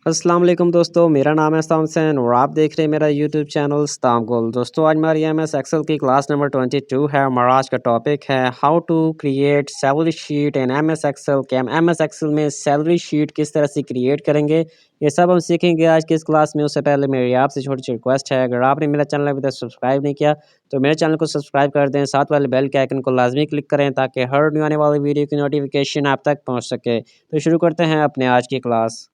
अस्सलाम वालेकुम दोस्तों, मेरा नाम है सताम हुसैन और आप देख रहे हैं मेरा यूट्यूब चैनल सताम गोल। दोस्तों आज हमारी एमएस एक्सेल की क्लास नंबर 22 है। हमारा आज का टॉपिक है how to create salary sheet in MS Excel. कि हम एमएस एक्सेल में सैलरी शीट किस तरह से क्रिएट करेंगे, ये सब हम सीखेंगे आज की इस क्लास में। उससे पहले मेरी आपसे छोटी सी रिक्वेस्ट है, अगर आपने मेरा चैनल अभी तक सब्सक्राइब नहीं किया तो मेरे चैनल को सब्सक्राइब कर दें, साथ वाले बेल के आइकन को लाजमी क्लिक करें ताकि हर न्यू आने वाली वीडियो की नोटिफिकेशन आप तक पहुँच सके। तो शुरू करते हैं अपने आज की क्लास।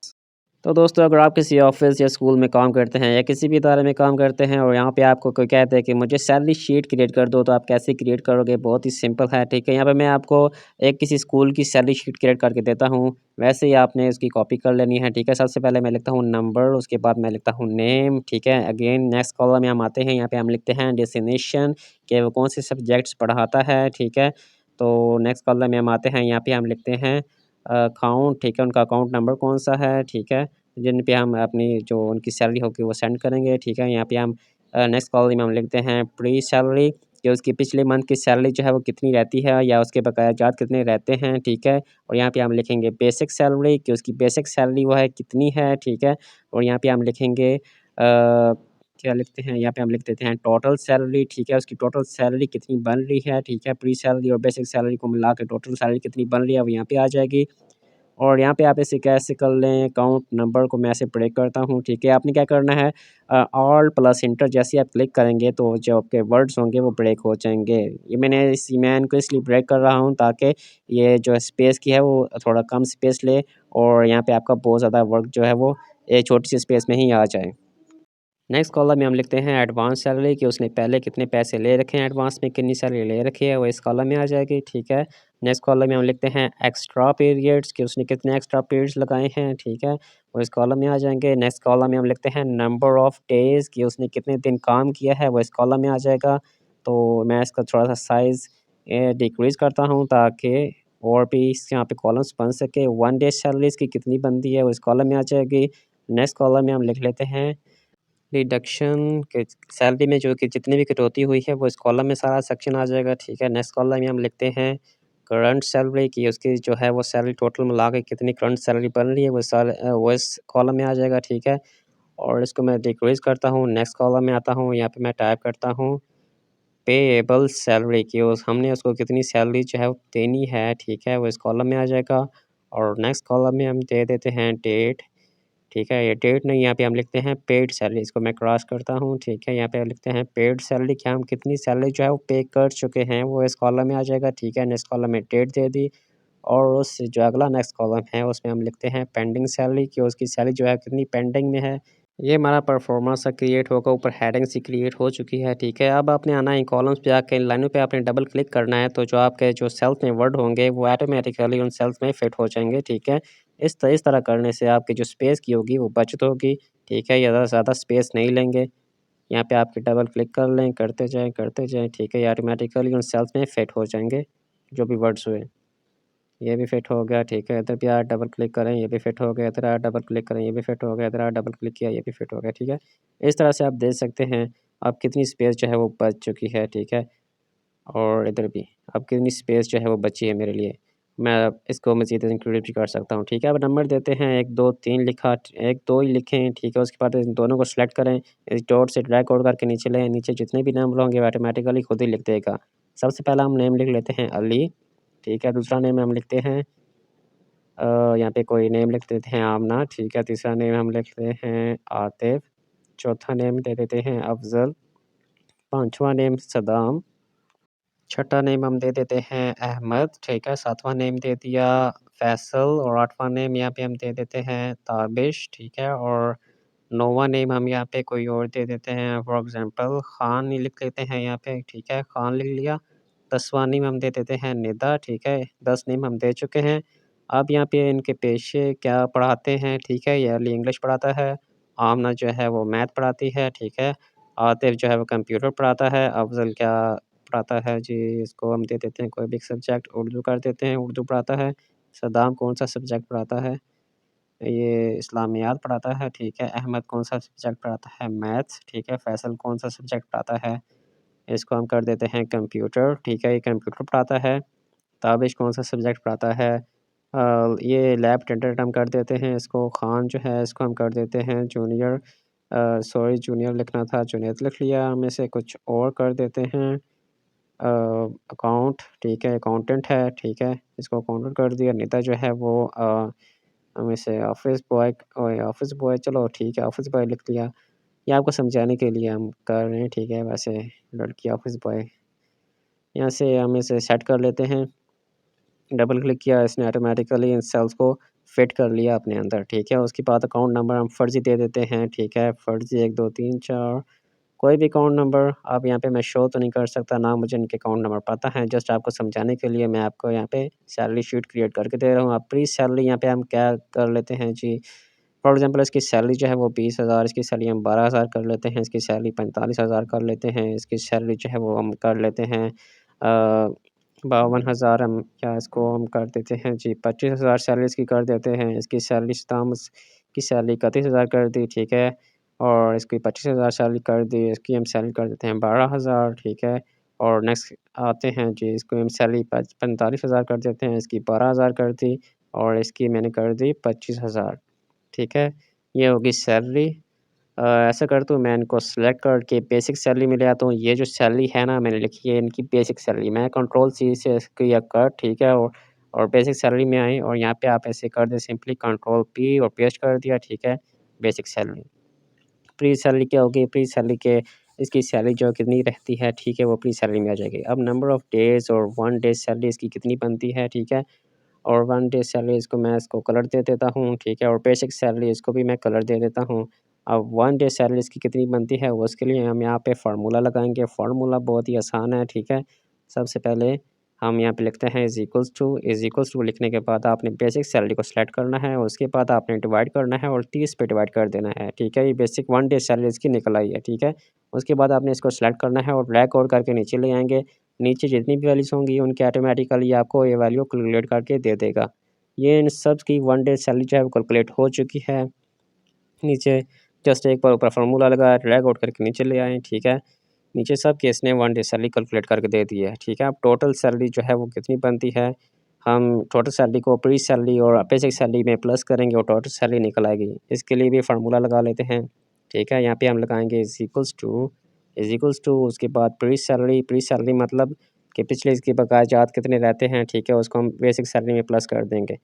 तो दोस्तों अगर आप किसी ऑफिस या स्कूल में काम करते हैं या किसी भी इदारे में काम करते हैं और यहाँ पे आपको कोई कहता है कि मुझे सैलरी शीट क्रिएट कर दो, तो आप कैसे क्रिएट करोगे? बहुत ही सिंपल है, ठीक है। यहाँ पे मैं आपको एक किसी स्कूल की सैलरी शीट क्रिएट करके देता हूँ, वैसे ही आपने उसकी कॉपी कर लेनी है, ठीक है। सबसे पहले मैं लिखता हूँ नंबर, उसके बाद मैं लिखता हूँ नेम, ठीक है। अगेन नेक्स्ट कॉलम में हम आते हैं, यहाँ पे हम लिखते हैं डेस्टिनेशन कि वो कौन से सब्जेक्ट्स पढ़ाता है, ठीक है। तो नेक्स्ट कॉलम में हम आते हैं, यहाँ पे हम लिखते हैं अकाउंट, ठीक है। उनका अकाउंट नंबर कौन सा है, ठीक है, जिन पे हम अपनी जो उनकी सैलरी होगी वो सेंड करेंगे, ठीक है। यहाँ पे हम नेक्स्ट कॉलम में हम लिखते हैं प्री सैलरी कि उसकी पिछले मंथ की सैलरी जो है वो कितनी रहती है या उसके बकायाजात कितने रहते हैं, ठीक है। और यहाँ पे हम लिखेंगे बेसिक सैलरी कि उसकी बेसिक सैलरी वो है कितनी है, ठीक है। और यहाँ पे हम लिखेंगे क्या लिखते हैं, यहाँ पे हम लिख देते हैं टोटल सैलरी, ठीक है। उसकी टोटल सैलरी कितनी बन रही है, ठीक है। प्री सैलरी और बेसिक सैलरी को मिला के टोटल सैलरी कितनी बन रही है वो यहाँ पे आ जाएगी। और यहाँ पे आप इसे कैसे कर लें, अकाउंट नंबर को मैं ऐसे ब्रेक करता हूँ, ठीक है। आपने क्या करना है, ऑल प्लस इंटर जैसे आप क्लिक करेंगे तो जो आपके वर्ड्स होंगे वो ब्रेक हो जाएंगे। ये मैं इनको इसलिए ब्रेक कर रहा हूँ ताकि ये जो स्पेस की है वो थोड़ा कम स्पेस ले और यहाँ पे आपका बहुत ज़्यादा वर्क जो है वो एक छोटी सी स्पेस में ही आ जाए। नेक्स्ट कॉलम में हम लिखते हैं एडवांस सैलरी कि उसने पहले कितने पैसे ले रखे हैं, एडवांस में कितनी सैलरी ले रखी है, वो इस कॉलम में आ जाएगी, ठीक है। नेक्स्ट कॉलम में हम लिखते हैं एक्स्ट्रा पीरियड्स कि उसने कितने एक्स्ट्रा पीरियड्स लगाए हैं, ठीक है, वो इस कॉलम में आ जाएंगे। नेक्स्ट कॉलम में हम लिखते हैं नंबर ऑफ डेज़ कि उसने कितने दिन काम किया है, वो इस कॉलम में आ जाएगा। तो मैं इसका थोड़ा सा साइज़ डिक्रीज़ करता हूँ ताकि और भी यहाँ पे कॉलम्स बन सके। वन डे सैलरीज की कितनी बनती है वो इस कॉलम में आ जाएगी। नेक्स्ट कॉलम में हम लिख लेते हैं डिडक्शन के सैलरी में जो कि जितनी भी कटौती हुई है वो इस कॉलम में सारा सेक्शन आ जाएगा, ठीक है। नेक्स्ट कॉलम में हम लिखते हैं करंट सैलरी की उसकी जो है वो सैलरी टोटल मिला के कितनी करंट सैलरी बन रही है वो इस कॉलम में आ जाएगा, ठीक है। और इसको मैं डिक्रीज़ करता हूँ। नेक्स्ट कॉलम में आता हूँ, यहाँ पे मैं टाइप करता हूँ पेएबल सैलरी की हमने उसको कितनी सैलरी जो है वो देनी है, ठीक है, वो इस कॉलम में आ जाएगा। और नेक्स्ट कॉलम में हम दे देते हैं डेट, ठीक है। ये डेट नहीं, यहाँ पे हम लिखते हैं पेड सैलरी, इसको मैं क्रॉस करता हूँ, ठीक है। यहाँ पे लिखते हैं पेड सैलरी कि हम कितनी सैलरी जो है वो पे कर चुके हैं वो इस कॉलम में आ जाएगा, ठीक है। नेक्स्ट कॉलम में डेट दे दी और उस जो अगला नेक्स्ट कॉलम है उसमें हम लिखते हैं पेंडिंग सैलरी कि उसकी सैलरी जो है कितनी पेंडिंग में है। ये हमारा परफॉर्मेंस क्रिएट होगा, ऊपर हेडिंग सी क्रिएट हो चुकी है, ठीक है। अब आपने आना है इन कॉलम्स पे आके इन लाइनों पे आपने डबल क्लिक करना है तो जो आपके जो सेल्स में वर्ड होंगे वो ऑटोमेटिकली उन सेल्स में फिट हो जाएंगे, ठीक है। इस तरह करने से आपकी जो स्पेस की होगी वो बचत होगी, ठीक है। ज़्यादा स्पेस नहीं लेंगे। यहाँ पे आपके डबल क्लिक कर लें, करते जाएँ, ठीक है। ये ऑटोमेटिकली उन सेल्स में फिट हो जाएंगे जो भी वर्ड्स हुए। ये भी फिट हो गया, ठीक है। इधर भी आप डबल क्लिक करें, ये भी फिट हो गया। इधर आप डबल क्लिक करें, ये भी फिट हो गया। इधर आप डबल क्लिक किया, ये भी फिट हो गया, ठीक है। इस तरह से आप देख सकते हैं अब कितनी स्पेस जो है वो बच चुकी है, ठीक है। और इधर भी अब कितनी स्पेस जो है वो बची है मेरे लिए। मैं अब इसको मज़ीद इंक्लूड भी कर सकता हूँ, ठीक है। अब नंबर देते हैं 1 2 3 लिखा, 1 2 ही लिखें, ठीक है। उसके बाद इन दोनों को सेलेक्ट करें, इस डॉट से ड्रैग आउट करके नीचे लें, नीचे जितने भी नंबर होंगे वो ऑटोमेटिकली खुद ही लिख देगा। सबसे पहला हम नेम लिख लेते हैं अली, ठीक है। दूसरा नेम हम लिखते हैं यहाँ पे कोई नेम लिख देते हैं आमना, ठीक है। तीसरा नेम हम लिखते हैं आतिफ़, चौथा नेम दे देते हैं अफ़ज़ल, पाँचवाँ नेम सदाम, छठा नेम हम दे देते हैं अहमद, ठीक है। सातवां नेम दे दिया फैसल और आठवां नेम यहाँ पे हम दे देते हैं ताबिश, ठीक है। और नौवां नेम हम यहाँ पे कोई और दे देते हैं, फॉर एग्ज़ाम्पल खान ही लिख लेते हैं यहाँ पे, ठीक है, खान लिख लिया। 10वां नेम हम दे देते हैं निदा, ठीक है। 10 नेम हम दे चुके हैं। अब यहाँ पे इनके पेशे क्या पढ़ाते हैं, ठीक है। ये अली इंग्लिश पढ़ाता है, आमना जो है वो मैथ पढ़ाती है, ठीक है। आतिफ़ जो है वो कंप्यूटर पढ़ाता है, अफ़ज़ल क्या पढ़ाता है जी, इसको हम दे देते हैं कोई भी एक सब्जेक्ट, उर्दू कर देते हैं, उर्दू पढ़ाता है। सद्दाम कौन-सा सब्जेक्ट पढ़ाता है? ये इस्लामियात पढ़ाता है, ठीक है। अहमद कौन-सा सब्जेक्ट पढ़ाता है? मैथ्स, ठीक है। फैसल कौन-सा सब्जेक्ट पढ़ाता है? इसको हम कर देते हैं कंप्यूटर, ठीक है, ये कंप्यूटर पढ़ाता है। ताबिश कौन-सा सब्जेक्ट पढ़ाता है? ये लैब टेंडेंट हम कर देते हैं इसको। खान जो है इसको हम कर देते हैं जूनियर। सॉरी जूनियर लिखना था, जूनियर लिख लिया। हम इसे कुछ और कर देते हैं अकाउंट, ठीक है, अकाउंटेंट है, ठीक है, इसको अकाउंटेंट कर दिया। नेता जो है वो हम इसे ऑफ़िस बॉय चलो ठीक है, ऑफ़िस बॉय लिख लिया। ये आपको समझाने के लिए हम कर रहे हैं, ठीक है, वैसे लड़की ऑफ़िस बॉय। यहाँ से हम इसे सेट कर लेते हैं। डबल क्लिक किया, इसने ऑटोमेटिकली इन सेल्स को फिट कर लिया अपने अंदर, ठीक है। उसके बाद अकाउंट नंबर हम फर्जी दे देते हैं, ठीक है, फर्जी 1 2 3 4 कोई भी अकाउंट नंबर। अब यहाँ पे मैं शो तो नहीं कर सकता, ना मुझे इनके अकाउंट नंबर पता है। जस्ट आपको समझाने के लिए मैं आपको यहाँ पे सैलरी शीट क्रिएट करके दे रहा हूँ। अब प्री सैलरी यहाँ पे हम क्या कर लेते हैं जी, फॉर एग्ज़ाम्पल इसकी सैलरी जो है वो 20,000, इसकी सैलरी हम 12,000 कर लेते हैं, इसकी सैलरी 45,000 कर लेते हैं, इसकी सैलरी जो है वो हम कर लेते हैं 52,000। हम क्या इसको हम कर देते हैं जी 25,000 सैलरी इसकी कर देते हैं। इसकी सैलरी स्टाम्स की सैलरी 31,000 कर दी, ठीक है, और इसकी 25,000 सैलरी कर दी। इसकी हम सैलरी कर देते हैं 12,000, ठीक है। और नेक्स्ट आते हैं जी, इसको हम सैलरी 45,000 कर देते हैं, इसकी 12,000 कर दी, और इसकी मैंने कर दी 25,000, ठीक है। ये होगी सैलरी। ऐसा करता हूँ मैं इनको सेलेक्ट करके बेसिक सैलरी में ले आता हूँ। ये जो सैलरी है ना मैंने लिखी है इनकी बेसिक सैलरी, मैं कंट्रोल सी से किया कट, ठीक है, और बेसिक सैलरी में आई और यहाँ पे आप ऐसे कर दें सिंपली कंट्रोल पी और पेस्ट कर दिया, ठीक है, बेसिक सैलरी। प्री सैलरी क्या होगी, प्री सैलरी के इसकी सैलरी जो कितनी रहती है, ठीक है, वो प्री सैलरी में आ जाएगी। अब नंबर ऑफ डेज़ और 1 डे सैलरी इसकी कितनी बनती है, ठीक है, और 1 डे सैलरी इसको मैं इसको कलर दे देता हूँ, ठीक है, और बेसिक सैलरी इसको भी मैं कलर दे देता हूँ। अब 1 डे सैलरी इसकी कितनी बनती है, वो उसके लिए हम यहाँ पे फ़ॉर्मूला लगाएँगे। फ़ॉर्मूला बहुत ही आसान है, ठीक है। सबसे पहले हम यहाँ पे लिखते हैं इज़ इक्वल्स टू लिखने के बाद आपने बेसिक सैलरी को सेलेक्ट करना है, उसके बाद आपने डिवाइड करना है और 30 पे डिवाइड कर देना है, ठीक है। ये बेसिक 1 डे सैलरी इसकी निकल आई है, ठीक है। उसके बाद आपने इसको सेलेक्ट करना है और ड्रैग आउट करके नीचे ले आएँगे। नीचे जितनी भी वैल्यूज़ होंगी उनकी ऑटोमेटिकली आपको ये वैल्यू कैलकुलेट करके दे देगा। ये इन सब की 1 डे सैलरी जो है वो कैलकुलेट हो चुकी है। नीचे जस्ट एक बार ऊपर फार्मूला लगाया, ड्रैग आउट करके नीचे ले आए, ठीक है। नीचे सब केस ने 1 डे सैलरी कैलकुलेट करके दे दी है, ठीक है। अब टोटल सैलरी जो है वो कितनी बनती है, हम टोटल सैलरी को प्री सैलरी और बेसिक सैलरी में प्लस करेंगे और टोटल सैलरी निकल आएगी। इसके लिए भी फार्मूला लगा लेते हैं, ठीक है। यहाँ पे हम लगाएँगे इज़ इक्वल्स टू उसके बाद प्री सैलरी मतलब कि पिछले इसके बकायाजात कितने रहते हैं, ठीक है, उसको हम बेसिक सैलरी में प्लस कर देंगे।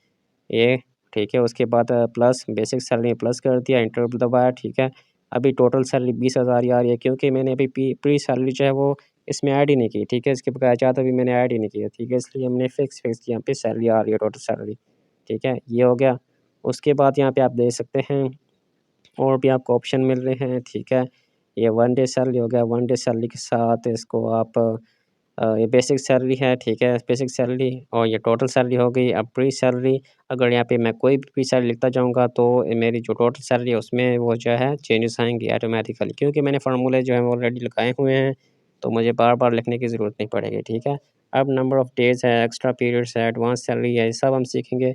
ये ठीक है, उसके बाद प्लस बेसिक सैलरी में प्लस कर दिया, एंटर दबाया, ठीक है। अभी टोटल सैलरी 20,000 ही आ रही है क्योंकि मैंने अभी प्री सैलरी जो है वो इसमें ऐड ही नहीं की, ठीक है। इसके बकायाजात अभी मैंने ऐड ही नहीं किया, ठीक है, इसलिए हमने फिक्स यहाँ पे सैलरी आ रही है टोटल सैलरी, ठीक है, ये हो गया। उसके बाद यहाँ पे आप देख सकते हैं और भी आपको ऑप्शन मिल रहे हैं, ठीक है। ये 1 डे सैलरी हो गया, 1 डे सैलरी के साथ इसको आप ये बेसिक सैलरी है, ठीक है, बेसिक सैलरी और ये टोटल सैलरी हो गई। अब प्री सैलरी अगर यहाँ पे मैं कोई भी प्री सैलरी लिखता जाऊँगा तो मेरी जो टोटल सैलरी है उसमें वो जो है चेंजेस आएँगे ऑटोमेटिकली क्योंकि मैंने फार्मूले जो हैं वो ऑलरेडी लगाए हुए हैं, तो मुझे बार-बार लिखने की ज़रूरत नहीं पड़ेगी, ठीक है। अब नंबर ऑफ डेज़ है, एक्स्ट्रा पीरियड्स है, एडवांस सैलरी है, ये सब हम सीखेंगे।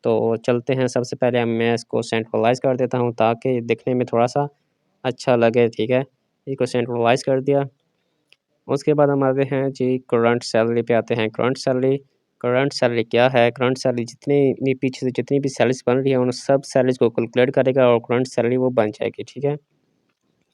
तो चलते हैं, सबसे पहले मैं इसको सेंट्रलाइज़ कर देता हूँ ताकि दिखने में थोड़ा-सा अच्छा लगे, ठीक है। इसको सेंट्रलाइज़ कर दिया। उसके बाद हम आते हैं जी करंट सैलरी पे आते हैं। करंट सैलरी क्या है? करंट सैलरी जितनी भी पीछे से जितनी भी सैलरीज़ बन रही है, उन सब सैलरीज़ को कैलकुलेट करेगा और करंट सैलरी वो बन जाएगी, ठीक है?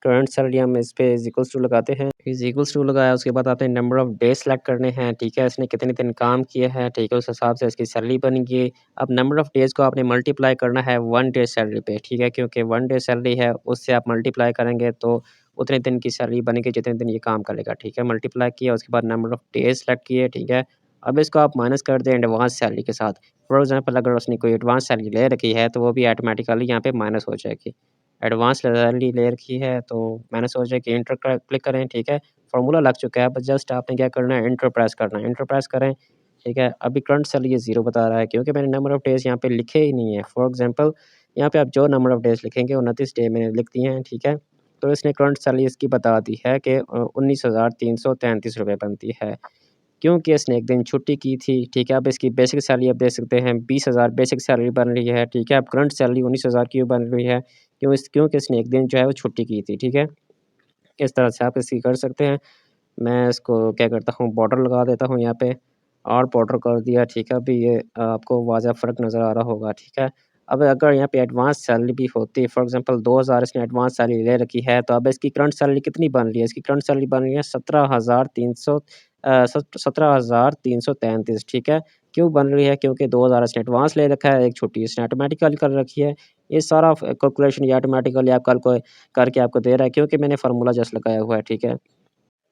करंट सैलरी हम इस पे इज़ इक्वल्स टू लगाते हैं। इज़ इक्वल्स टू लगाया, उसके बाद आपने नंबर ऑफ डेज़ सेलेक्ट करने हैं, ठीक है? इसने कितने दिन काम किया है, ठीक है? उस हिसाब से इसकी सैलरी बनेगी। अब नंबर ऑफ डेज़ को आपने मल्टीप्लाई करना है 1 डे सैलरी पे, ठीक है? क्योंकि 1 डे सैलरी है, उससे आप मल्टीप्लाई करेंगे तो उतने दिन की सैलरी बनेगी जितने दिन ये काम करेगा, ठीक है? मल्टीप्लाई किया, उसके बाद नंबर ऑफ डेज़ सेलेक्ट किए, ठीक है? अब इसको आप माइनस कर दें एडवांस सैलरी के साथ। फॉर एग्ज़ाम्पल अगर उसने कोई एडवांस सैलरी ले रखी है, तो वो भी ऑटोमैटिकली यहाँ पे माइनस हो जाएगी। एडवांस सैलरी ले रखी है तो मैंने सोचा कि एंटर क्लिक करें, ठीक है। फ़ॉर्मूला लग चुका है, बस जस्ट आपने क्या करना है एंटर प्रेस करना है, एंटर प्रेस करें, ठीक है। अभी करंट सैलरी ये 0 बता रहा है क्योंकि मैंने नंबर ऑफ डेज़ यहाँ पे लिखे ही नहीं है। फॉर एग्ज़ाम्पल यहाँ पे आप जो नंबर ऑफ डेज़ लिखेंगे 29 डे मैंने लिख दिए हैं, ठीक है। तो इसने करंट सैलरी इसकी बता दी है कि 19,333 रुपए बनती है। क्योंकि इसने 1 दिन छुट्टी की थी, ठीक है। अब इसकी बेसिक सैलरी आप देख सकते हैं 20,000 बेसिक सैलरी बन रही है, ठीक है। अब करंट सैलरी 19,000 क्यों बन रही है? क्योंकि इसने 1 दिन जो है वो छुट्टी की थी, ठीक है। इस तरह से आप इसकी कर सकते हैं। मैं इसको क्या करता हूँ बॉर्डर लगा देता हूँ यहाँ पे। और पाउडर कर दिया, ठीक है। अभी ये आपको वाज़ह फ़र्क नज़र आ रहा होगा, ठीक है। अब अगर यहाँ पे एडवांस सैलरी भी होती है, फॉर एग्ज़ाम्पल 2000 इसने एडवांस सैलरी ले रखी है, तो अब इसकी करंट सैलरी कितनी बन रही है? इसकी करंट सैलरी बन रही है 17,300 17,333, ठीक है। क्यों बन रही है? क्योंकि 2000 इसने एडवांस ले रखा है, एक छुट्टी इसने ऑटोमैटिकली कर रखी है। ये सारा कैलकुलेशन ये ऑटोमैटिकली आप कल को करके आपको दे रहा है, क्योंकि मैंने फ़ॉर्मूला जस्ट लगाया हुआ है, ठीक है।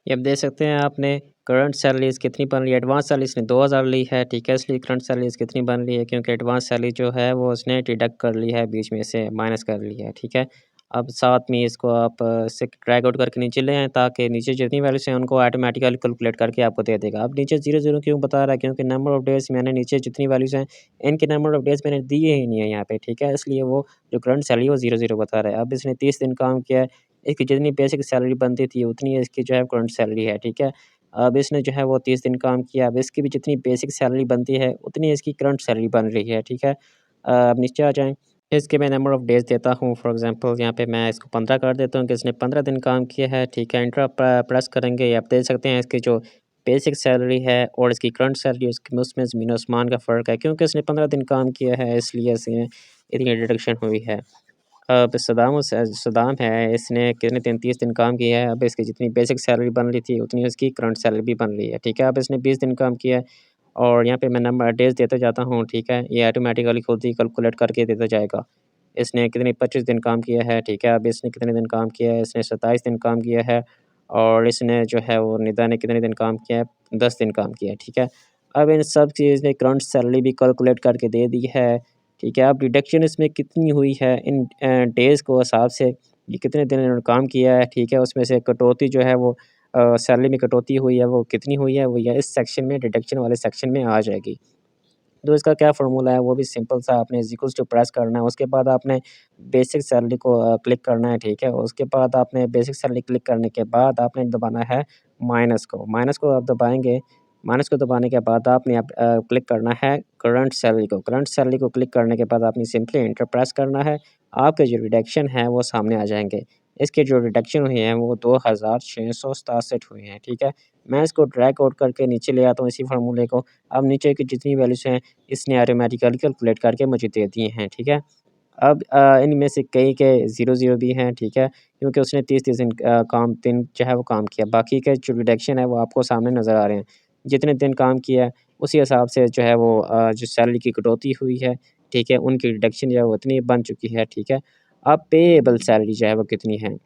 ये अब देख सकते हैं आपने करंट सैलरीज़ कितनी बन रही है, एडवांस सैलरी इसने 2000 ली है, ठीक है, इसलिए करंट सैलरीज़ कितनी बन रही है, क्योंकि एडवांस सैलरी जो है वो उसने डिडक्ट कर ली है, बीच में से माइनस कर ली है, ठीक है। अब साथ में इसको आप इससे ड्रैग आउट करके नीचे ले आएँ, ताकि नीचे जितनी वैल्यूज़ हैं उनको ऑटोमेटिकली कैलकुलेट करके आपको दे देगा। अब नीचे 0-0 क्यों बता रहा है, क्योंकि नंबर ऑफ डेज़ मैंने नीचे जितनी वैल्यूज़ हैं, इनके नंबर ऑफ डेज़ मैंने दिए ही नहीं है यहाँ पे, ठीक है, इसलिए वो जो करंट सैलरी है वो 0-0 बता रहा है। अब इसने 30 दिन काम किया है, इसकी जितनी बेसिक सैलरी बनती थी उतनी इसकी जो है करंट सैलरी है, ठीक है। अब इसने जो है वो 30 दिन काम किया, अब इसकी भी जितनी बेसिक सैलरी बनती है, उतनी इसकी करंट सैलरी बन रही है, ठीक है। अब नीचे आ जाएँ, इसके मैं नंबर ऑफ डेज़ देता हूँ, फॉर एग्ज़ाम्पल यहाँ पे मैं इसको 15 कर देता हूँ कि इसने 15 दिन काम किया है, ठीक है। एंटर प्रेस करेंगे, आप देख सकते हैं इसकी जो बेसिक सैलरी है और इसकी करंट सैलरी उसकी उसमें ज़मीन आसमान का फ़र्क है, क्योंकि इसने 15 दिन काम किया है, इसलिए इसमें इतनी डिडक्शन हुई है। अब सदाम है, इसने कितने दिन 30 दिन काम किया है, अब इसकी जितनी बेसिक सैलरी बन रही थी, उतनी उसकी करंट सैलरी भी बन रही है, ठीक है। अब इसने 20 दिन काम किया है और यहाँ पे मैं नंबर डेज़ देते जाता हूँ, ठीक है। ये ऑटोमैटिकली खुद ही कैलकुलेट करके देता जाएगा। इसने कितने 25 दिन काम किया है, ठीक है। अब इसने कितने दिन काम किया है, इसने 27 दिन काम किया है और इसने जो है वो निदा ने कितने दिन काम किया है, 10 दिन काम किया है, ठीक है। अब इन सब चीज़ ने करंट सैलरी भी कैलकुलेट करके दे दी है, ठीक है। अब डिडक्शन इसमें कितनी हुई है इन डेज़ को हिसाब से, ये कितने दिन इन्होंने काम किया है, ठीक है। उसमें से कटौती जो है वो सैलरी में कटौती हुई है, वो कितनी हुई है, वो ये इस सेक्शन में डिडक्शन वाले सेक्शन में आ जाएगी। तो इसका क्या फ़ॉर्मूला है, वो भी सिंपल सा आपने इज़ इक्वल्स टू प्रेस करना है, उसके बाद आपने बेसिक सैलरी को क्लिक करना है, ठीक है? उसके बाद आपने बेसिक सैलरी क्लिक करने के बाद आपने दबाना है माइनस को आप दबाएँगे, माइनस को दबाने के बाद आपने क्लिक करना है करंट सैलरी को क्लिक करने के बाद आपने सिंपली एंटर प्रेस करना है, आपके जो रिडक्शन है वो सामने आ जाएँगे। इसके जो रिडक्शन हुए हैं वो 2667 हुए हैं, ठीक है? मैं इसको ड्रैग आउट करके नीचे ले आता हूँ इसी फ़ॉर्मूले को। अब नीचे की जितनी वैल्यूज़ हैं, इसने ऑटोमैटिकली कैलकुलेट करके मुझे दे दिए हैं, ठीक है? अब इनमें से कई के 0-0 भी हैं, ठीक है? क्योंकि उसने 30-30 दिन दिन जो है वो काम किया। बाकी के जो रिडक्शन है वो आपको सामने नज़र आ रहे हैं। जितने दिन काम किया है, उसी हिसाब से जो है वो जो सैलरी की कटौती हुई है, ठीक है? उनकी रिडक्शन जो है वो उतनी बन चुकी है, ठीक है? अब पेएबल सैलरी जो है वो कितनी है?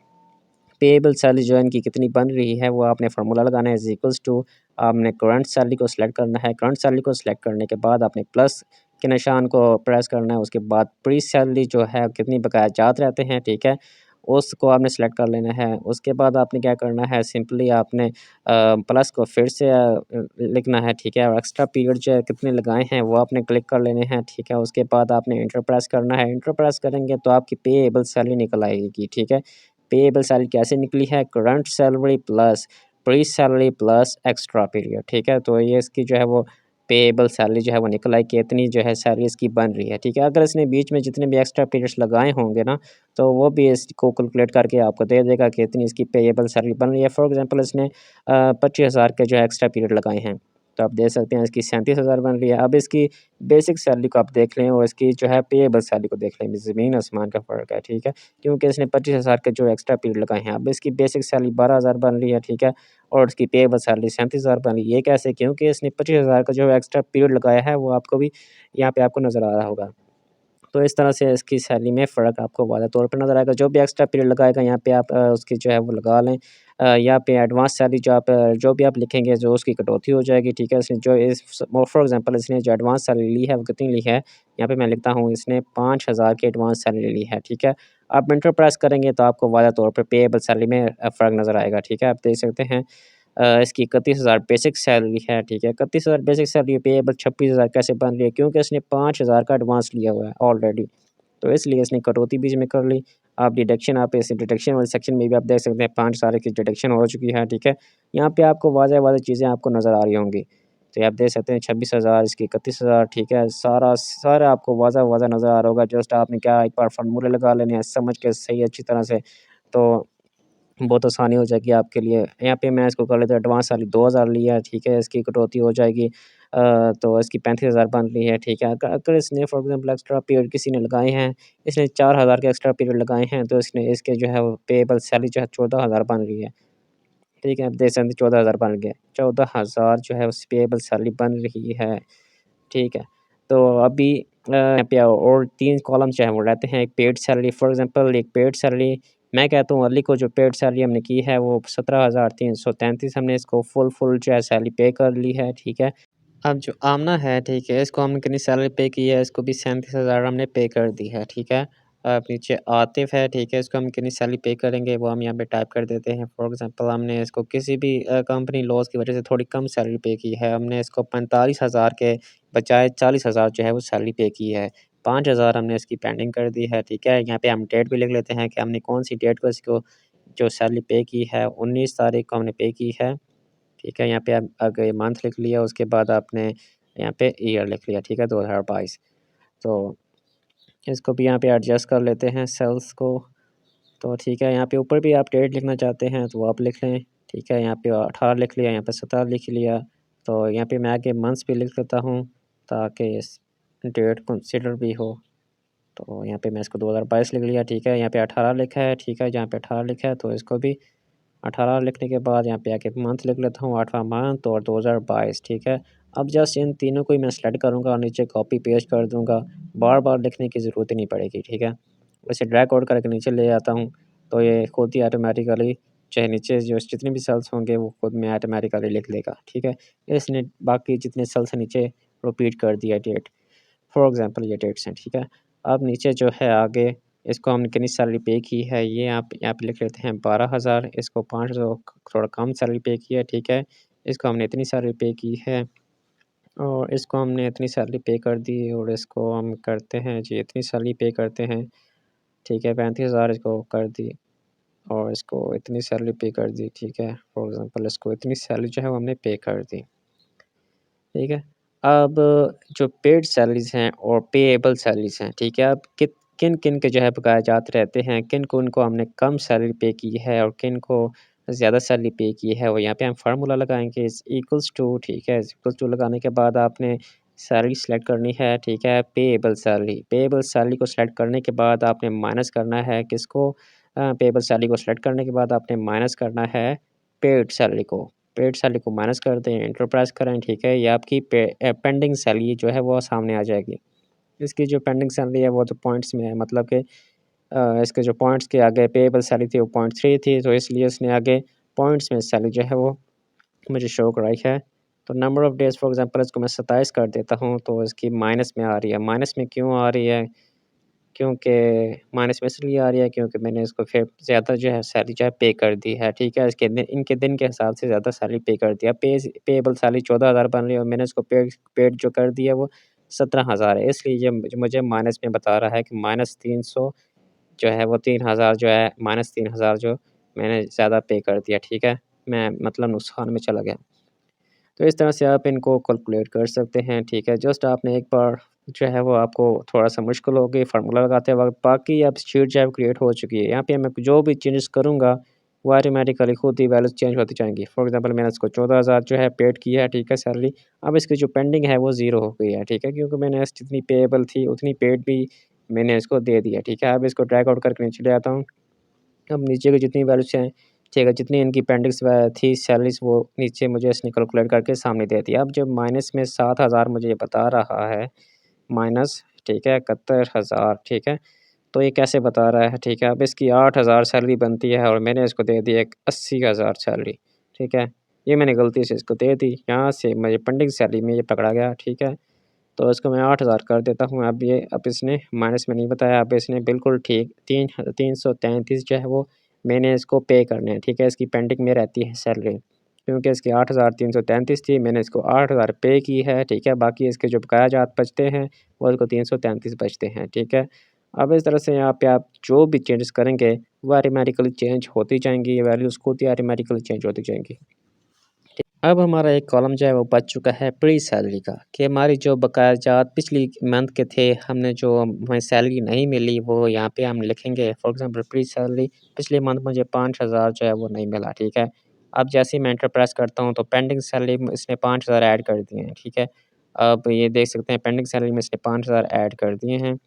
पेएबल सैलरी जो है इनकी कितनी बन रही है, वो आपने फ़ॉर्मूला लगाना है इज़ इक्वल्स टू आपने करंट सैलरी को सिलेक्ट करना है। करंट सैलरी को सिलेक्ट करने के बाद आपने प्लस के निशान को प्रेस करना है। उसके बाद प्री सैलरी जो है कितनी बकाया जात रहते हैं, ठीक है? उसको आपने सिलेक्ट कर लेना है। उसके बाद आपने क्या करना है, सिंपली आपने प्लस को फिर से लिखना है, ठीक है? और एक्स्ट्रा पीरियड जो है कितने लगाए हैं, वो आपने क्लिक कर लेने हैं, ठीक है? उसके बाद आपने एंटर प्रेस करना है। एंटर प्रेस करेंगे तो आपकी पेएबल सैलरी निकल आएगी, ठीक है? पेएबल सैलरी कैसे निकली है? Current salary plus pre salary plus extra period, ठीक है? तो ये इसकी जो है वो पेएबल सैलरी जो है वो निकल आई कि इतनी जो है सैलरी इसकी बन रही है, ठीक है? अगर इसने बीच में जितने भी एक्स्ट्रा पीरियड्स लगाए होंगे ना, तो वो भी इसको कैलकुलेट करके आपको दे देगा कि इतनी इसकी पेएबल सैलरी बन रही है। फॉर एग्ज़ाम्पल इसने 25,000 के जो है एक्स्ट्रा पीरियड लगाए हैं, तो आप देख सकते हैं इसकी 37,000 बन रही है। अब इसकी बेसिक सैलरी को आप देख लें और इसकी जो है पेएबल सैलरी को देख लें, ज़मीन आसमान का फ़र्क है, ठीक है? क्योंकि इसने 25,000 के जो एक्स्ट्रा पीरियड लगाए हैं, अब इसकी बेसिक सैलरी 12,000 बन रही है, ठीक है? और उसकी पेएबल सैलरी 37,000 बन रही है। ये कैसे? क्योंकि इसने 25,000 का जो एक्स्ट्रा पीरियड लगाया है, वो आपको भी यहाँ पे आपको नज़र आ रहा होगा। तो इस तरह से इसकी सैलरी में फ़र्क आपको वाज़ह तौर पे नज़र आएगा। जो भी एक्स्ट्रा पीरियड लगाएगा यहाँ पे आप उसकी जो है वो लगा लें। यहाँ पे एडवांस सैलरी जो आप जो भी आप लिखेंगे जो उसकी कटौती हो जाएगी, ठीक है? इसने जो इस फॉर एग्ज़ाम्पल इसने जो एडवांस सैलरी ली है वो कितनी ली है? यहाँ पे मैं लिखता हूँ इसने 5,000 की एडवांस सैलरी ली है, ठीक है? आप एंटर प्रेस करेंगे तो आपको वाज़ह तौर पे पेएबल सैलरी में फ़र्क नज़र आएगा, ठीक है? आप देख सकते हैं इसकी 31,000 बेसिक सैलरी है, ठीक है? 31,000 बेसिक सैलरी पेएबल 26,000 कैसे बन रही है? क्योंकि इसने 5,000 का एडवांस लिया हुआ है ऑलरेडी। तो इसलिए इसने कटौती बीच में कर ली। आप डिडक्शन आप इस डिडक्शन वाले सेक्शन में भी आप देख सकते हैं 5 साल की डिडक्शन हो चुकी है, ठीक है? यहाँ पे आपको वाज़ह-वाज़ह चीज़ें आपको नज़र आ रही होंगी। तो ये आप देख सकते हैं 26,000 इसकी 31,000 ठीक है? सारा आपको वाज़ह-वाज़ह नज़र आ रहा होगा। जस्ट आपने क्या एक बार फ़ॉर्मूले लगा लेने हैं समझ के सही अच्छी तरह से, तो बहुत आसानी हो जाएगी आपके लिए। यहाँ पे मैं इसको कर लेता हूँ एडवांस वाली 2,000 लिया है, ठीक है? इसकी कटौती हो जाएगी तो इसकी 35,000 बन रही है, ठीक है। अगर इसने फॉर एग्ज़ाम्पल एक्स्ट्रा पीरियड किसी ने लगाए हैं, इसने 4,000 के एक्स्ट्रा पीरियड लगाए हैं, तो इसने इसके जो है वो पेएबल सैलरी जो है 14,000 बन रही है, ठीक है। आप देख सकते हैं 14,000 बन गया, 14,000 जो है उस पेएबल सैलरी बन रही है, ठीक है। तो अभी यहाँ पे और 3 कॉलम जो है वो रहते हैं, एक पेड सैलरी फॉर एग्ज़ाम्पल एक पेड सैलरी मैं कहता हूँ अली को जो पेड सैलरी हमने की है वो 17,333 हमने इसको फुल जो है सैलरी पे कर ली है, ठीक है। अब जो आमना है, ठीक है, इसको हमने कितनी सैलरी पे की है, इसको भी 37,000 हमने पे कर दी है, ठीक है। अब नीचे आतिफ़ है, ठीक है, इसको हम कितनी सैलरी पे करेंगे वो हम यहाँ पे टाइप कर देते हैं। फॉर एग्ज़ाम्पल हमने इसको किसी भी कंपनी लॉस की वजह से थोड़ी कम सैलरी पे की है, हमने इसको 45,000 के बजाय 40,000 जो है वो सैलरी पे की है। 5,000 हमने इसकी पेंडिंग कर दी है, ठीक है। यहाँ पे हम डेट भी लिख लेते हैं कि हमने कौन-सी डेट को इसको जो सैलरी पे की है, 19 तारीख को हमने पे की है। ठीक है, यहाँ पे आप अगर मंथ लिख लिया उसके बाद आपने यहाँ पे ईयर लिख लिया, ठीक है, 2022। तो इसको भी यहाँ पे एडजस्ट कर लेते हैं सेल्स को। तो ठीक है, यहाँ पे ऊपर भी आप डेट लिखना चाहते हैं तो आप लिख लें, ठीक है। यहाँ पे 18 लिख लिया, यहाँ पे 17 लिख लिया। तो यहाँ पे मैं आगे मंथ्स भी लिख लेता हूँ ताकि इस डेट कंसीडर भी हो। तो यहाँ पे मैं इसको 2022 लिख लिया, ठीक है। यहाँ पे 18 लिखा है, ठीक है, जहाँ पे 18 लिखा है तो इसको भी 18 लिखने के बाद यहाँ पे आके मंथ लिख लेता हूँ, 8वां मंथ और 2022, ठीक है। अब जस्ट इन तीनों को ही मैं सेलेक्ट करूँगा और नीचे कॉपी पेस्ट कर दूँगा, बार-बार लिखने की ज़रूरत ही नहीं पड़ेगी, ठीक है। वैसे ड्रैग आउट करके नीचे ले आता हूँ, तो ये खुद ही ऑटोमेटिकली चाहे नीचे जो जितने भी सेल्स होंगे वो खुद में ऑटोमेटिकली लिख लेगा, ठीक है। इसने बाकी जितने सेल्स हैं नीचे रिपीट कर दिया डेट, फॉर एग्ज़ाम्पल ये डेट्स हैं, ठीक है। अब नीचे जो है आगे इसको हमने कितनी सैलरी पे की है ये आप यहाँ पे लिख लेते हैं 12,000 इसको 500 थोड़ा कम सैलरी पे की है, ठीक है। इसको हमने इतनी सैलरी पे की है और इसको हमने इतनी सैलरी पे कर दी और इसको हम करते हैं जी इतनी सैलरी पे करते हैं, ठीक है। 35,000 इसको कर दी और इसको इतनी सैलरी पे कर दी, ठीक है। फॉर एग्ज़ाम्पल इसको इतनी सैलरी जो है वो हमने पे कर दी। ठीक है। अब जो पेड सैलरीज़ हैं और पेएबल सैलरीज़ हैं, ठीक है? अब किन-किन के जो है बकायाजात रहते हैं, किन-किन को हमने कम सैलरी पे की है और किन को ज़्यादा सैलरी पे की है और यहाँ पे हम फ़ॉर्मूला लगाएँगे इज़ इक्वल्स टू ठीक है? इज़ इक्वल्स टू लगाने के बाद आपने सैलरी सेलेक्ट करनी है, ठीक है? Payable salary. पेएबल सैलरी को सेलेक्ट करने के बाद आपने माइनस करना है किसको? पेएबल सैलरी को सेलेक्ट करने के बाद आपने माइनस करना है पेड सैलरी को। पेड सैलरी को माइनस कर दें, एंटर प्रेस करें, ठीक है? ये आपकी पेंडिंग सैलरी जो है वो सामने आ जाएगी। इसकी जो पेंडिंग सैलरी है वो तो पॉइंट्स में है मतलब कि इसके जो पॉइंट्स के आगे पेएबल सैलरी थी वो 0.3 थी तो इसलिए इसने आगे पॉइंट्स में सैलरी जो है वो मुझे शो कराई है। तो number of days for example इसको मैं 27 कर देता हूँ तो इसकी माइनस में आ रही है। माइनस में क्यों आ रही है? क्योंकि माइनस में इसलिए आ रही है क्योंकि मैंने इसको फिर ज़्यादा जो है सैलरी जो है पे कर दी है, ठीक है? इसके दिन इनके दिन के हिसाब से ज़्यादा सैलरी पे कर दिया। पेएबल सैलरी 14,000 बन रही है और मैंने इसको पेड जो कर दिया वो 17,000 है। इसलिए ये मुझे माइनस में बता रहा है कि -300 जो है वो 3,000 जो है -3,000 जो मैंने ज़्यादा पे कर दिया, ठीक है? मैं मतलब नुकसान में चला गया। तो इस तरह से आप इनको कैलकुलेट कर सकते हैं, ठीक है? जस्ट आपने एक बार जो है वो आपको थोड़ा-सा मुश्किल होगी फ़ॉर्मूला लगाते वक़्त, बाकी अब शीट जो है वो क्रिएट हो चुकी है। यहाँ पे मैं जो भी चेंजेस करूँगा, वो ऑटोमैटिकली खुद ही वैल्यूज़ चेंज होती जाएँगी। फॉर एग्ज़ाम्पल मैंने इसको 14,000 जो है पेड किया है, ठीक है, सैलरी। अब इसकी जो पेंडिंग है वो 0 हो गई है, ठीक है? क्योंकि मैंने जितनी पेएबल थी उतनी पेड भी मैंने इसको दे दी है, ठीक है? अब इसको ड्रैग आउट करके नीचे ले आता हूँ। अब नीचे की जितनी वैल्यूज़ हैं, ठीक है, जितनी इनकी पेंडिंग्स थी सैलरीज़ वो नीचे मुझे इसने कैलकुलेट करके सामने दे दिया। अब जब माइनस में 7,000 मुझे ये बता रहा है, माइनस ठीक है 71,000 ठीक है, तो ये कैसे बता रहा है, ठीक है। अब इसकी 8,000 सैलरी बनती है और मैंने इसको दे दी एक 80,000 सैलरी, ठीक है। ये मैंने गलती से इसको दे दी, यहाँ से मुझे पेंडिंग सैलरी में ये पकड़ा गया, ठीक है। तो इसको मैं 8,000 कर देता हूँ। अब इसने माइनस में नहीं बताया, अब इसने बिल्कुल ठीक 333 जो है वो मैंने इसको पे करने हैं, ठीक है। इसकी पेंडिंग में रहती है सैलरी, क्योंकि इसकी 8,333 थी, मैंने इसको 8,000 पे की है, ठीक है। बाकी इसके जो बकायाजात बचते हैं, वो इसको 333 बचते हैं, ठीक है। अब इस तरह से यहाँ पे आप जो भी चेंजेस करेंगे, वो ऑटोमेटिकली चेंज होती जाएँगी, ये वैल्यूज़ खुद ही ऑटोमेटिकली चेंज होती जाएँगी। अब हमारा एक कॉलम जो है वो बच चुका है प्री सैलरी का कि हमारी जो बकायाजात पिछली मंथ के थे, हमने जो हमें सैलरी नहीं मिली वो यहाँ पे हम लिखेंगे। फॉर एग्ज़ाम्पल प्री सैलरी पिछले मंथ मुझे 5,000 जो है वो नहीं मिला, ठीक है। अब जैसे ही मैं एंटर प्रेस करता हूँ तो पेंडिंग सैलरी इसने 5,000 ऐड कर दिए हैं, ठीक है। अब ये देख सकते हैं पेंडिंग सैलरी में इसने 5000 ऐड कर दिए हैं।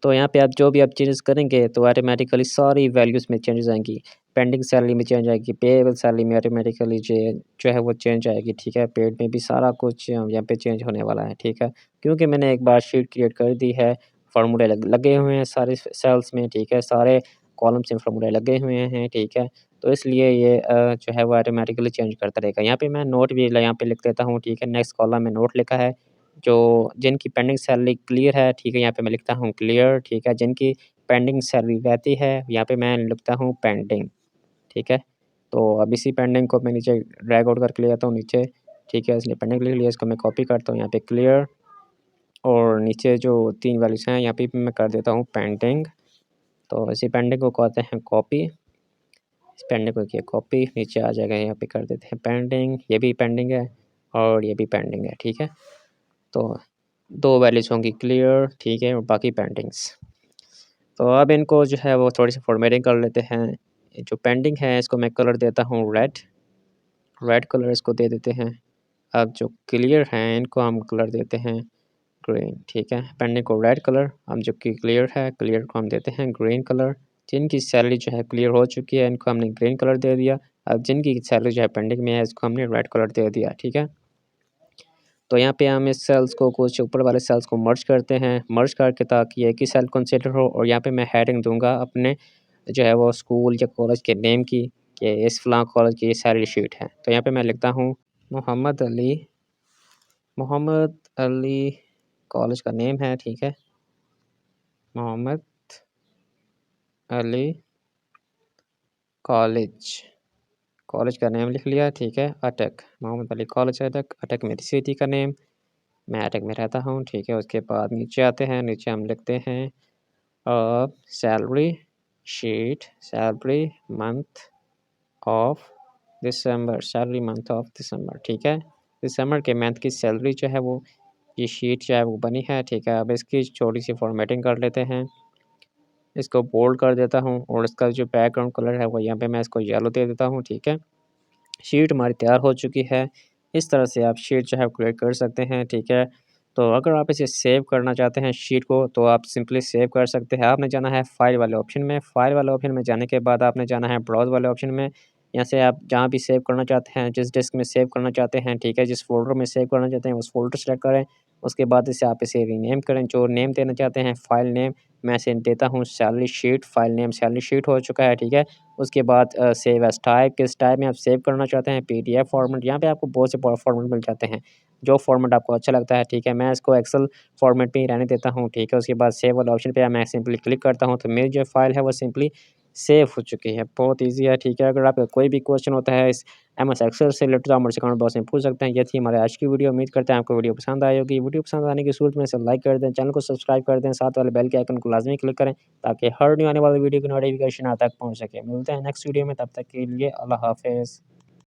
तो यहाँ पे आप जो भी आप चेंजेस करेंगे तो ऑटोमेटिकली सारी वैल्यूज़ में चेंजेस आएँगी। पेंडिंग सैलरी में चेंज आएगी, पेएबल सैलरी में ऑटोमेटिकली जो है वो चेंज आएगी, ठीक है? पेड में भी सारा कुछ यहाँ पे चेंज होने वाला है, ठीक है? क्योंकि मैंने एक बार शीट क्रिएट कर दी है, फ़ॉर्मूले लगे हुए हैं सारे सेल्स में, ठीक है? सारे कॉलम्स में फ़ॉर्मूले लगे हुए हैं, ठीक है? तो इसलिए ये जो है वो ऑटोमेटिकली चेंज करता रहेगा। यहाँ पे मैं नोट भी यहाँ पे लिख देता हूँ, ठीक है? नेक्स्ट कॉलम में नोट लिखा है, जो जिनकी पेंडिंग सैलरी क्लियर है, ठीक है? यहाँ पे मैं लिखता हूँ क्लियर, ठीक है? जिनकी पेंडिंग सैलरी रहती है, यहाँ पे मैं लिखता हूँ पेंडिंग, ठीक है? तो अब इसी पेंडिंग को मैं नीचे ड्रैग आउट करके ले जाता हूँ नीचे, ठीक है? इसने पेंडिंग लिख लिया, इसको मैं कॉपी करता हूँ यहाँ पे क्लियर और नीचे जो 3 वैल्यूज़ हैं, यहाँ पे भी मैं कर देता हूँ पेंडिंग। तो इसी पेंडिंग को कहते हैं कॉपी, इस पेंडिंग को किया कॉपी, नीचे आ जाएगा, यहाँ पे कर देते हैं पेंडिंग, ये भी पेंडिंग है और ये भी पेंडिंग है, ठीक है? तो 2 वैल्यूज़ होंगी क्लियर, ठीक है? और बाकी पेंडिंग्स। तो अब इनको जो है वो थोड़ी-सी फ़ॉर्मेटिंग कर लेते हैं। ये जो पेंडिंग है इसको मैं कलर देता हूँ रेड, रेड कलर इसको दे देते हैं। अब जो क्लियर हैं इनको हम कलर देते हैं ग्रीन, ठीक है? पेंडिंग को रेड कलर, अब जो कि क्लियर है, क्लियर को हम देते हैं ग्रीन कलर। जिनकी सैलरी जो है क्लियर हो चुकी है इनको हमने ग्रीन कलर दे दिया। अब जिनकी सैलरी जो है पेंडिंग में है इसको हमने रेड कलर दे दिया, ठीक है? तो यहाँ पे हम इस सेल्स को कुछ ऊपर वाले सेल्स को मर्ज करते हैं, मर्ज करके ताकि एक ही सेल कंसीडर हो और यहाँ पे मैं हेडिंग दूँगा अपने जो है वो स्कूल या कॉलेज के नेम की, कि इस फलाँ कॉलेज की ये सैलरी शीट है। तो यहाँ पे मैं लिखता हूँ मोहम्मद अली, मोहम्मद अली कॉलेज का नेम है, ठीक है? मोहम्मद अली कॉलेज, कॉलेज का नेम लिख लिया, ठीक है? अटक, मोहम्मद अली कॉलेज अटक, अटक मेरी सिटी का नेम, मैं अटक में रहता हूँ, ठीक है? उसके बाद नीचे आते हैं, नीचे हम लिखते हैं salary sheet, salary month of December, salary month of December, ठीक है? दिसंबर के मंथ की सैलरी जो है वो ये शीट जो है वो बनी है, ठीक है? अब इसकी छोटी-सी फ़ॉर्मेटिंग कर लेते हैं। इसको बोल्ड कर देता हूँ और इसका जो बैकग्राउंड कलर है वो यहाँ पे मैं इसको येलो दे देता हूँ, ठीक है? शीट हमारी तैयार हो चुकी है। इस तरह से आप शीट जो है क्रिएट कर सकते हैं, ठीक है? तो अगर आप इसे सेव करना चाहते हैं शीट को तो आप सिंपली सेव कर सकते हैं। आपने जाना है फाइल वाले ऑप्शन में, फाइल वाले ऑप्शन में जाने के बाद आपने जाना है ब्राउज़ वाले ऑप्शन में। यहाँ से आप जहाँ भी सेव करना चाहते हैं, जिस डिस्क में सेव करना चाहते हैं, ठीक है? जिस फ़ोल्डर में सेव करना चाहते हैं उस फ़ोल्डर सेलेक्ट करें। उसके बाद इसे आप इसे रीनेम करें, जो नेम देना चाहते हैं फाइल नेम, मैं इसे देता हूँ salary sheet, file name salary sheet हो चुका है, ठीक है? उसके बाद सेव एज़ टाइप, किस टाइप में आप सेव करना चाहते हैं, पीडीएफ फ़ॉर्मेट, यहाँ पे आपको बहुत से फ़ॉर्मेट मिल जाते हैं, जो फ़ॉर्मेट आपको अच्छा लगता है, ठीक है? मैं इसको एक्सेल फ़ॉर्मेट में ही रहने देता हूँ, ठीक है? उसके बाद सेव वाले ऑप्शन पे मैं सिंपली क्लिक करता हूँ, तो मेरी जो फ़ाइल है वो सिंपली सेव हो चुकी है। बहुत ईज़ी है, ठीक है? अगर आपका कोई भी क्वेश्चन होता है इस एमएस एक्सेल से रिलेटेड, आप मुझसे कमेंट बॉक्स में पूछ सकते हैं। ये थी हमारी आज की वीडियो, उम्मीद करते हैं आपको वीडियो पसंद आई होगी। वीडियो पसंद आने की सूरत में इसे लाइक कर दें, चैनल को सब्सक्राइब कर दें, साथ वाले बेल के आइकन को लाज़मी क्लिक करें ताकि हर न्यू आने वाली वीडियो की नोटिफ़िकेशन आप तक पहुँच सके। मिलते हैं नेक्स्ट वीडियो में, तब तक के लिए अल्लाह हाफ़िज़।